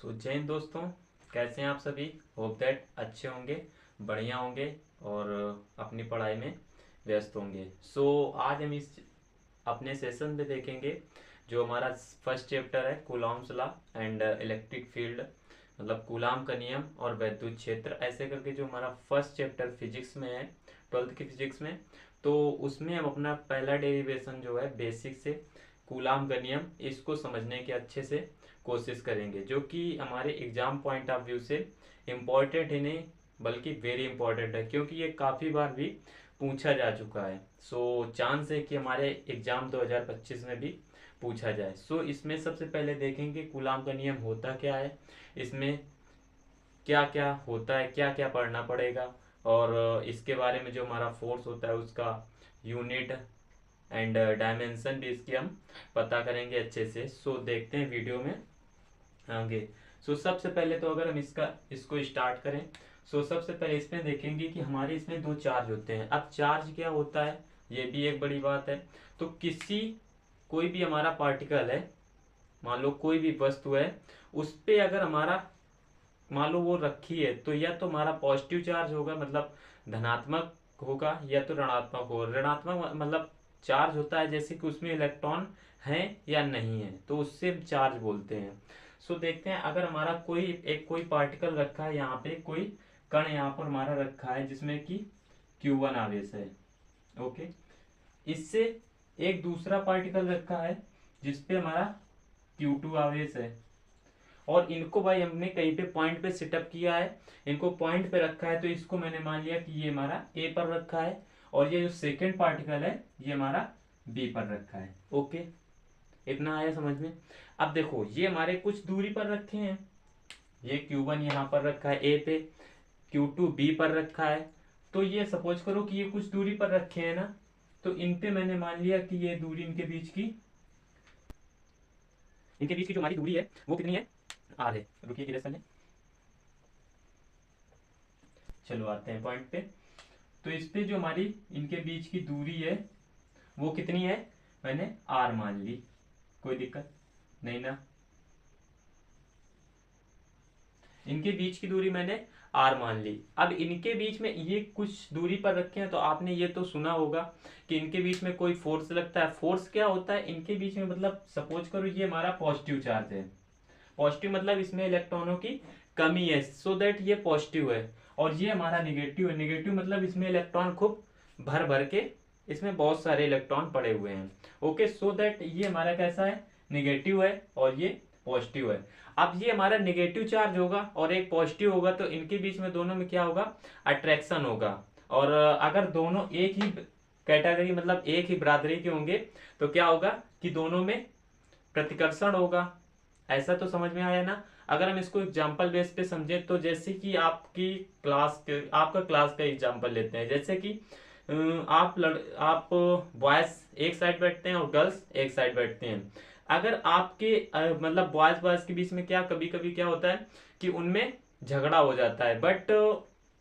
जय हिंद दोस्तों। कैसे हैं आप सभी? होप दैट अच्छे होंगे, बढ़िया होंगे और अपनी पढ़ाई में व्यस्त होंगे। आज हम इस अपने सेशन में देखेंगे जो हमारा फर्स्ट चैप्टर है Coulomb's law and electric field, मतलब कूलाम का नियम और वैद्युत क्षेत्र, ऐसे करके जो हमारा फर्स्ट चैप्टर फिजिक्स में है, ट्वेल्थ की फिजिक्स में। तो उसमें हम अपना पहला डेरिवेशन जो है बेसिक से कूलाम का नियम, इसको समझने के अच्छे से कोशिश करेंगे, जो कि हमारे एग्जाम पॉइंट ऑफ व्यू से इम्पोर्टेंट ही नहीं बल्कि वेरी इंपॉर्टेंट है, क्योंकि ये काफ़ी बार भी पूछा जा चुका है। चांस है कि हमारे एग्जाम 2025 में भी पूछा जाए। इसमें सबसे पहले देखेंगे कूलाम का नियम होता क्या है, इसमें क्या क्या होता है, क्या क्या पढ़ना पड़ेगा, और इसके बारे में जो हमारा फोर्स होता है उसका यूनिट एंड डायमेंशन भी इसकी हम पता करेंगे अच्छे से। देखते हैं वीडियो में आगे। सबसे पहले तो अगर हम इसको स्टार्ट करें, सबसे पहले इसमें देखेंगे कि हमारे इसमें दो चार्ज होते हैं। अब चार्ज क्या होता है ये भी एक बड़ी बात है। तो कोई भी हमारा पार्टिकल है, मान लो कोई भी वस्तु है, उस पे अगर हमारा मान लो वो रखी है, तो या तो हमारा पॉजिटिव चार्ज होगा, मतलब धनात्मक होगा, या तो ऋणात्मक होगा। ऋणात्मक मतलब चार्ज होता है जैसे कि उसमें इलेक्ट्रॉन है या नहीं है, तो उससे चार्ज बोलते हैं। देखते हैं, अगर हमारा कोई पार्टिकल रखा है, यहाँ पे कोई कण यहाँ पर हमारा रखा है जिसमें कि Q1 आवेश है। ओके, इससे एक दूसरा पार्टिकल रखा है जिसपे हमारा Q2 आवेश है, और इनको भाई हमने कहीं पे पॉइंट पे सेटअप किया है, इनको पॉइंट पे रखा है। तो इसको मैंने मान लिया कि ये हमारा ए पर रखा है, और ये जो सेकेंड पार्टिकल है ये हमारा बी पर रखा है। ओके, इतना आया समझ में? अब देखो, ये हमारे कुछ दूरी पर रखे हैं, ये Q1 यहाँ पर रखा है ए पे, Q2 बी पर रखा है। तो ये सपोज करो कि ये कुछ दूरी पर रखे हैं ना, तो इन पे मैंने मान लिया कि ये दूरी इनके बीच की जो हमारी दूरी है वो कितनी है, आर है। रुकिए किधर से, चलो आते हैं पॉइंट पे। तो इस पे जो हमारी इनके बीच की दूरी है वो कितनी है, मैंने आर मान ली। कोई दिक्कत नहीं ना, इनके बीच की दूरी मैंने आर मान ली। अब इनके बीच में ये कुछ दूरी पर रखे हैं, तो आपने ये तो सुना होगा कि इनके बीच में कोई फोर्स लगता है। फोर्स क्या होता है इनके बीच में, मतलब सपोज करो ये हमारा पॉजिटिव चार्ज है, पॉजिटिव मतलब इसमें इलेक्ट्रॉनों की कमी है, दैट ये पॉजिटिव है। और ये हमारा निगेटिव है, निगेटिव मतलब इसमें इलेक्ट्रॉन खूब भर भर के, इसमें बहुत सारे इलेक्ट्रॉन पड़े हुए हैं। ओके, दैट ये हमारा कैसा है, निगेटिव है और ये पॉजिटिव है। अब ये हमारा निगेटिव चार्ज होगा और एक पॉजिटिव होगा, तो इनके बीच में दोनों में क्या होगा, अट्रैक्शन होगा। और अगर दोनों एक ही कैटेगरी मतलब एक ही बरादरी के होंगे, तो क्या होगा कि दोनों में प्रतिकर्षण होगा। ऐसा तो समझ में आया ना? अगर हम इसको एग्जाम्पल बेस पे समझे, तो जैसे कि आपका क्लास का एग्जाम्पल लेते हैं। जैसे कि आप बॉयज एक साइड बैठते हैं और गर्ल्स एक साइड बैठते हैं। अगर आपके मतलब बॉयज बॉयज के बीच में क्या कभी कभी क्या होता है कि उनमें झगड़ा हो जाता है, बट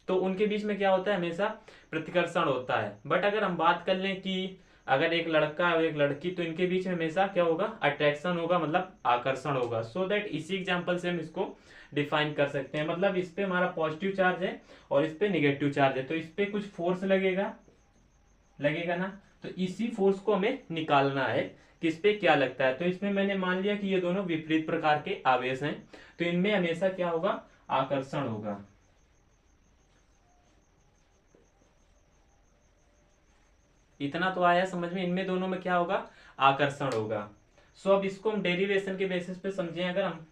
तो उनके बीच में क्या होता है, हमेशा प्रतिकर्षण होता है। बट अगर हम बात कर लें कि अगर एक लड़का है और एक लड़की, तो इनके बीच में हमेशा क्या होगा, अट्रैक्शन होगा, मतलब आकर्षण होगा। दैट इसी एग्जांपल से हम इसको डिफाइन कर सकते हैं। मतलब इस पे हमारा पॉजिटिव चार्ज है और इस पे निगेटिव चार्ज है, तो इस पे कुछ फोर्स लगेगा ना, तो इसी फोर्स को हमें निकालना है कि इस पे क्या लगता है। तो इसमें मैंने मान लिया कि ये दोनों विपरीत प्रकार के आवेश हैं, तो इनमें हमेशा क्या होगा, आकर्षण होगा। इतना तो आया समझ में, इनमें दोनों में क्या होगा, आकर्षण होगा। अब इसको हम डेरिवेशन के बेसिस पे समझें अगर हम,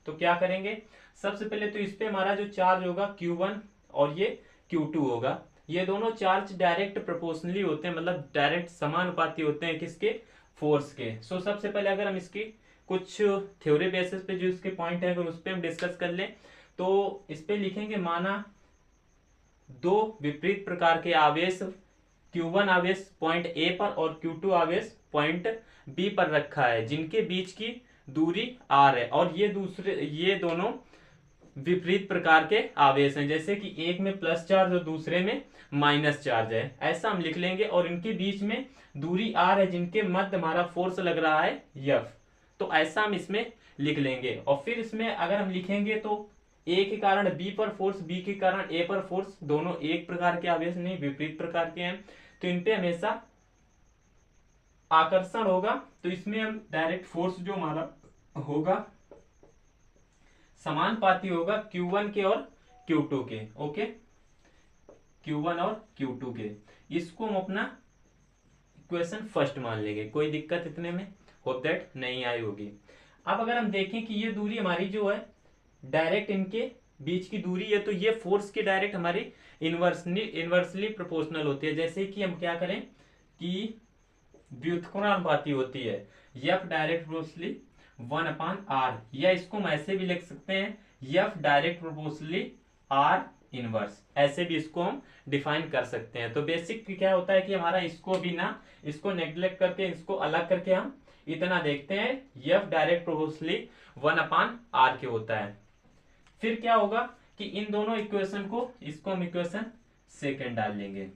तो क्या करेंगे, सबसे पहले तो इस पे हमारा जो चार्ज होगा Q1 और ये Q2 होगा। ये दोनों चार्ज डायरेक्ट प्रोपोर्शनली होते हैं, मतलब डायरेक्ट समानुपाती होते हैं किसके, फोर्स के। सबसे पहले अगर हम इसकी कुछ थ्योरी बेसिस पे जो इसके पॉइंट है अगर उस पर हम डिस्कस कर लें, तो इस पे लिखेंगे, माना दो विपरीत प्रकार के आवेश, Q1 आवेश पॉइंट ए पर और Q2 आवेश पॉइंट बी पर रखा है, जिनके बीच की दूरी r है, और ये दोनों विपरीत प्रकार के आवेश हैं। जैसे कि एक में प्लस चार्ज और दूसरे में माइनस चार्ज है, ऐसा हम लिख लेंगे। और इनके बीच में दूरी r है, जिनके मध्य हमारा फोर्स लग रहा है F। तो ऐसा हम इसमें लिख लेंगे। और फिर इसमें अगर हम लिखेंगे तो ए के कारण बी पर फोर्स, बी के कारण ए पर फोर्स, दोनों एक प्रकार के आवेश नहीं विपरीत प्रकार के हैं, तो इन पे हमेशा आकर्षण होगा। तो इसमें हम डायरेक्ट फोर्स जो हमारा होगा समानुपाती होगा Q1 के और Q2 के। ओके, Q1 और Q2 के, इसको हम अपना इक्वेशन फर्स्ट मान लेंगे। कोई दिक्कत इतने में होप दैट नहीं आई होगी। अब अगर हम देखें कि ये दूरी हमारी जो है डायरेक्ट इनके बीच की दूरी है, तो ये फोर्स की डायरेक्ट हमारी इनवर्सली प्रोपोर्शनल होती है। जैसे कि हम क्या करें कि व्युत्क्रमानुपाती होती है, F डायरेक्ट प्रोपोर्शनली 1/r, या इसको हम ऐसे भी लिख सकते हैं F direct proportionally R inverse, ऐसे भी इसको हम डिफाइन कर सकते हैं। तो बेसिक क्या होता है कि हमारा इसको भी ना, इसको नेग्लेक्ट करके इसको अलग करके हम इतना देखते हैं F डायरेक्ट प्रोपोर्शनली 1/r के होता है। फिर क्या होगा कि इन दोनों इक्वेशन को, इसको हम इक्वेशन सेकेंड डाल लेंगे।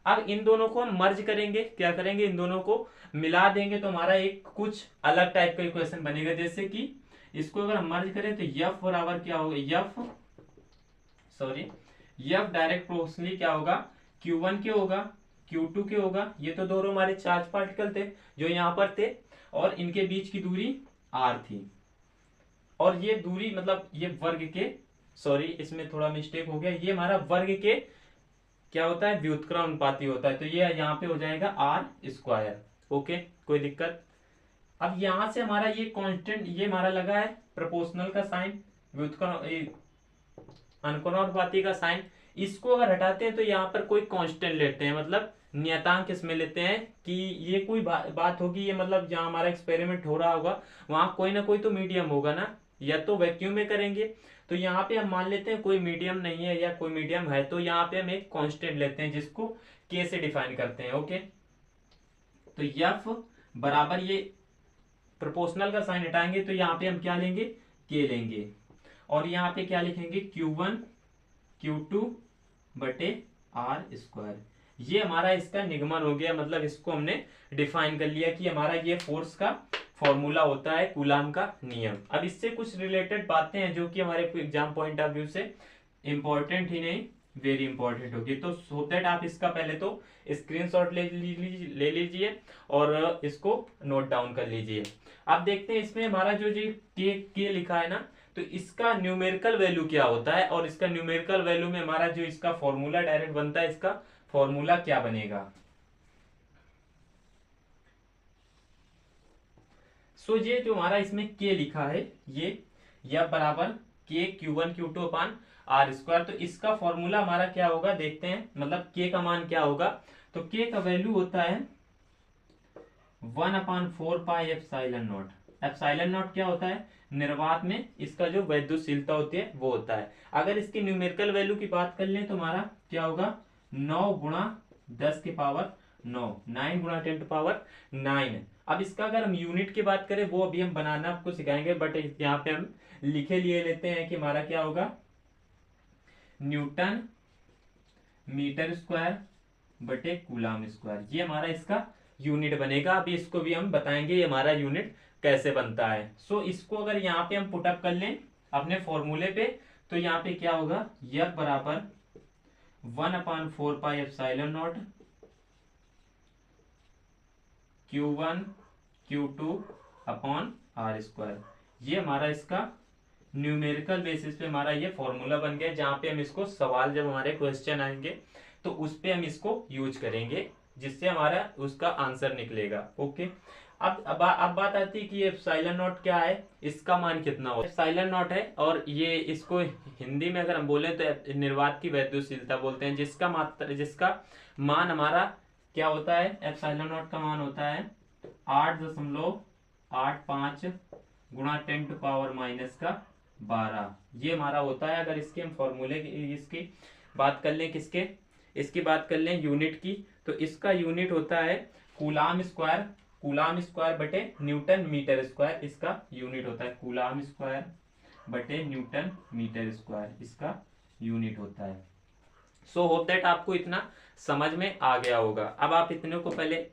अब इन दोनों को हम मर्ज करेंगे, क्या करेंगे, इन दोनों को मिला देंगे तो हमारा एक कुछ अलग टाइप का इक्वेशन बनेगा। जैसे कि इसको अगर हम मर्ज करें तो F बराबर क्या होगा, F डायरेक्ट प्रोपोर्शनली क्या होगा, Q1 के होगा, Q2 के होगा। ये तो दोनों हमारे चार्ज पार्टिकल थे जो यहाँ पर थे, और इनके बीच की दूरी r थी, और ये दूरी मतलब ये वर्ग के, सॉरी इसमें थोड़ा मिस्टेक हो गया, ये हमारा वर्ग के क्या होता है, व्युत्क्रमानुपाती होता है। तो ये यहाँ पे हो जाएगा r²। ओके, कोई दिक्कत। अब यहां से हमारा ये कांस्टेंट, ये हमारा लगा है प्रोपोर्शनल का साइन, अनुक्रमानुपाती का साइन, इसको अगर हटाते हैं तो यहाँ पर कोई कांस्टेंट लेते हैं, मतलब नियतांक इसमें लेते हैं कि ये कोई बात होगी, ये मतलब जहां हमारा एक्सपेरिमेंट हो रहा होगा वहां कोई ना कोई तो मीडियम होगा ना, या तो वैक्यूम में करेंगे, तो यहाँ पे हम मान लेते हैं कोई मीडियम नहीं है, या कोई मीडियम है, तो यहाँ पे हम एक कांस्टेंट लेते हैं जिसको k से डिफाइन करते हैं। ओके, तो F बराबर, ये प्रोपोर्शनल का साइन हटाएंगे तो यहाँ पे हम क्या लेंगे, k लेंगे, और यहाँ पे क्या लिखेंगे, Q1 Q2 बटे r²। ये हमारा इसका निगमन हो गया, मतलब इसको हमने डिफाइन कर लिया कि हमारा ये फोर्स का फॉर्मूला होता है कूलाम का नियम। अब इससे कुछ रिलेटेड बातें हैं जो कि हमारे एग्जाम पॉइंट ऑफ व्यू से इंपॉर्टेंट ही नहीं वेरी इंपॉर्टेंट होगी। तो सो दैट आप इसका पहले तो स्क्रीनशॉट ले लीजिए और इसको नोट डाउन कर लीजिए। आप देखते हैं इसमें हमारा जो के लिखा है ना, तो इसका न्यूमेरिकल वैल्यू क्या होता है, और इसका न्यूमेरिकल वैल्यू में हमारा जो इसका फॉर्मूला डायरेक्ट बनता है, इसका फॉर्मूला क्या बनेगा। सो ये जो हमारा इसमें के लिखा है, ये या बराबर के Q1 Q2 अपान r², तो इसका फॉर्मूला हमारा क्या होगा देखते हैं, मतलब के का मान क्या होगा। तो के का वैल्यू होता है 1/4 pi epsilon not. Epsilon not क्या होता है, निर्वात में इसका जो वैद्युशीलता होती है वो होता है। अगर इसकी न्यूमेरिकल वैल्यू की बात कर लें तो हमारा क्या होगा, 9 गुणा 10 की पावर 9, 9 गुणा 10 टू पावर 9। अब इसका अगर हम यूनिट की बात करें वो अभी हम बनाना आपको सिखाएंगे, बट यहाँ पे हम लिखे लिए लेते हैं कि हमारा क्या होगा, न्यूटन मीटर स्क्वायर बटे कूलाम स्क्वायर, ये हमारा इसका यूनिट बनेगा। अभी इसको भी हम बताएंगे ये हमारा यूनिट कैसे बनता है। सो इसको अगर यहाँ पे हम पुटअप कर लें अपने फॉर्मूले पे, तो यहाँ पे क्या होगा, F बराबर 1/4 pi epsilon not Q1 Q2 upon r²। ये हमारा इसका न्यूमेरिकल बेसिस पे हमारा ये फॉर्मूला बन गया, जहां पे हम इसको सवाल जब हमारे क्वेश्चन आएंगे तो उस पे हम इसको यूज करेंगे, जिससे हमारा उसका आंसर निकलेगा। ओके, अब बात आती है कि ये एप्सिलॉन नॉट क्या है, इसका मान कितना हो, एप्सिलॉन नॉट है, और ये इसको हिंदी में अगर हम बोले तो निर्वात की वैद्युशीलता बोलते हैं, जिसका मान हमारा क्या होता है, एप्सिलॉन नॉट का मान होता है 8.85 गुणा 10 टू पावर -12। ये हमारा होता है। अगर इसके हम फॉर्मूले इसकी बात कर लें, इसकी बात कर लें यूनिट की, तो इसका यूनिट होता है कूलाम स्क्वायर बटे न्यूटन मीटर स्क्वायर, इसका यूनिट होता है कूलाम स्क्वायर बटे न्यूटन मीटर स्क्वायर, इसका यूनिट होता है। सो होप दैट आपको इतना समझ में आ गया होगा। अब आप इतने को पहले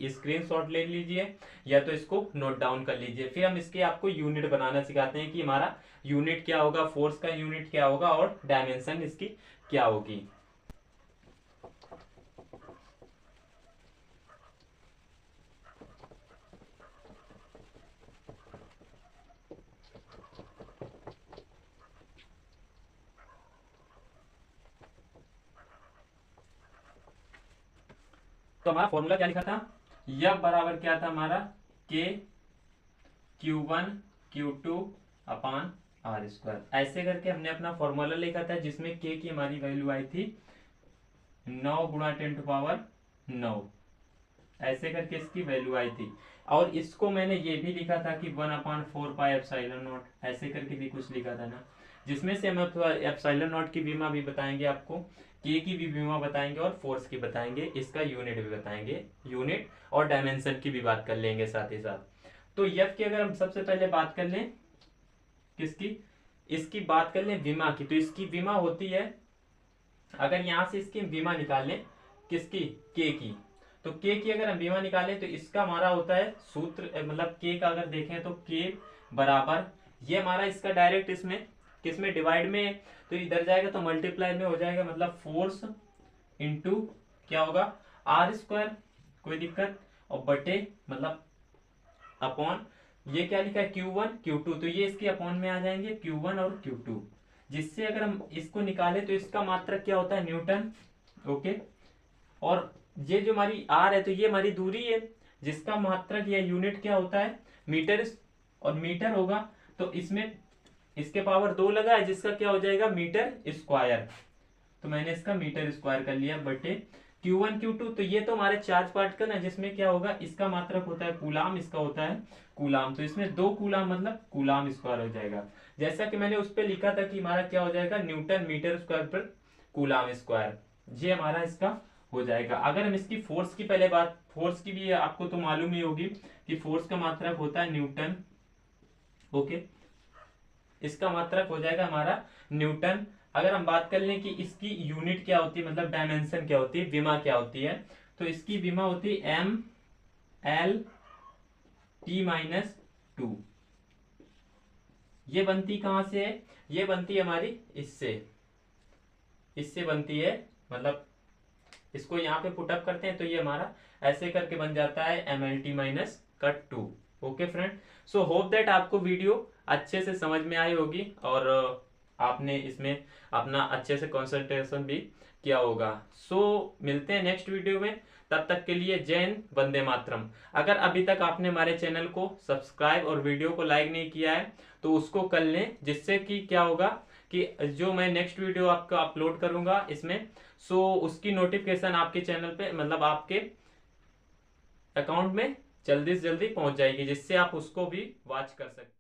स्क्रीनशॉट ले लीजिए या तो इसको नोट डाउन कर लीजिए, फिर हम इसके आपको यूनिट बनाना सिखाते हैं कि हमारा यूनिट क्या होगा, फोर्स का यूनिट क्या होगा और डायमेंशन इसकी क्या होगी। तो हमारा फॉर्मूला क्या लिखा था, F बराबर क्या था हमारा, K Q1 Q2 upon R square, ऐसे करके हमने अपना फॉर्मूला लिखा था जिसमें K की हमारी वैल्यू आई थी 9 गुणा 10⁻9, ऐसे करके इसकी वैल्यू आई थी। और इसको मैंने ये भी लिखा था कि 1/4 पाई एप्सिलॉन नॉट, ऐसे करके भी कुछ लिखा था ना, जिसमें से हम एप्सिलॉन नॉट की विमा भी बताएंगे आपको, के की भी विमा बताएंगे और फोर्स की बताएंगे, इसका यूनिट भी बताएंगे, यूनिट और डायमेंशन की भी बात कर लेंगे साथ ही साथ। तो एफ की अगर हम सबसे पहले बात कर लें, किसकी, इसकी बात कर लें विमा की, तो इसकी विमा होती है, अगर यहां से इसकी विमा निकाल लें किसकी, के की, तो के की अगर हम विमा निकालें तो इसका हमारा होता है सूत्र, मतलब के का अगर देखें तो के बराबर, ये हमारा इसका डायरेक्ट इसमें किसमें डिवाइड में, तो इधर जाएगा तो मल्टीप्लाई में हो जाएगा, मतलब फोर्स इंटू क्या होगा आर स्क्वायर, कोई दिक्कत, और बटे मतलब अपॉन, ये क्या लिखा है Q1 Q2, तो ये इसके अपॉन में आ जाएंगे Q1 और Q2, जिससे अगर हम इसको निकालें तो इसका मात्रक क्या होता है न्यूटन, ओके। और ये जो हमारी आर है तो ये हमारी दूरी है, जिसका मात्रक या यूनिट क्या होता है मीटर, और मीटर होगा तो इसमें इसके पावर 2 लगा है, जिसका क्या हो जाएगा मीटर स्क्वायर, तो मैंने इसका मीटर स्क्वायर कर लिया बटे Q1 Q2, तो ये तो हमारे चार्ज पार्टिकल है, जिसमें क्या होगा इसका मात्रक होता है कूलाम, इसका होता है कूलाम, तो इसमें 2 कूलाम मतलब कूलाम स्क्वायर हो जाएगा, जैसा कि मैंने उस पर लिखा था कि हमारा क्या हो जाएगा न्यूटन मीटर स्क्वायर पर कूलाम स्क्वायर, ये हमारा इसका हो जाएगा। अगर हम इसकी फोर्स की पहले बात, फोर्स की भी आपको तो मालूम ही होगी कि फोर्स का मात्रक होता है न्यूटन, ओके, इसका मात्रक हो जाएगा हमारा न्यूटन। अगर हम बात कर लें कि इसकी यूनिट क्या होती है, मतलब डायमेंशन क्या होती है, विमा क्या होती है, तो इसकी विमा होती है ML_T-2, ये बनती कहां से है, ये बनती है हमारी इससे बनती है, मतलब इसको यहाँ पे पुटअप करते हैं तो ये हमारा ऐसे करके बन जाता है ML_T-2, okay friend. So hope that आपको वीडियो अच्छे से समझ में आई होगी और आपने इसमें अपना अच्छे से कंसंट्रेशन भी किया होगा। सो मिलते हैं नेक्स्ट वीडियो में, तब तक के लिए जय हिंद, वंदे मातरम। अगर अभी तक आपने हमारे चैनल को सब्सक्राइब और वीडियो को लाइक नहीं किया है तो उसको कर लें, जिससे कि क्या होगा कि जो मैं नेक्स्ट वीडियो आपका अपलोड करूंगा इसमें, सो उसकी नोटिफिकेशन आपके चैनल पे मतलब आपके अकाउंट में जल्दी से जल्दी पहुंच जाएगी, जिससे आप उसको भी वॉच कर सकते हैं।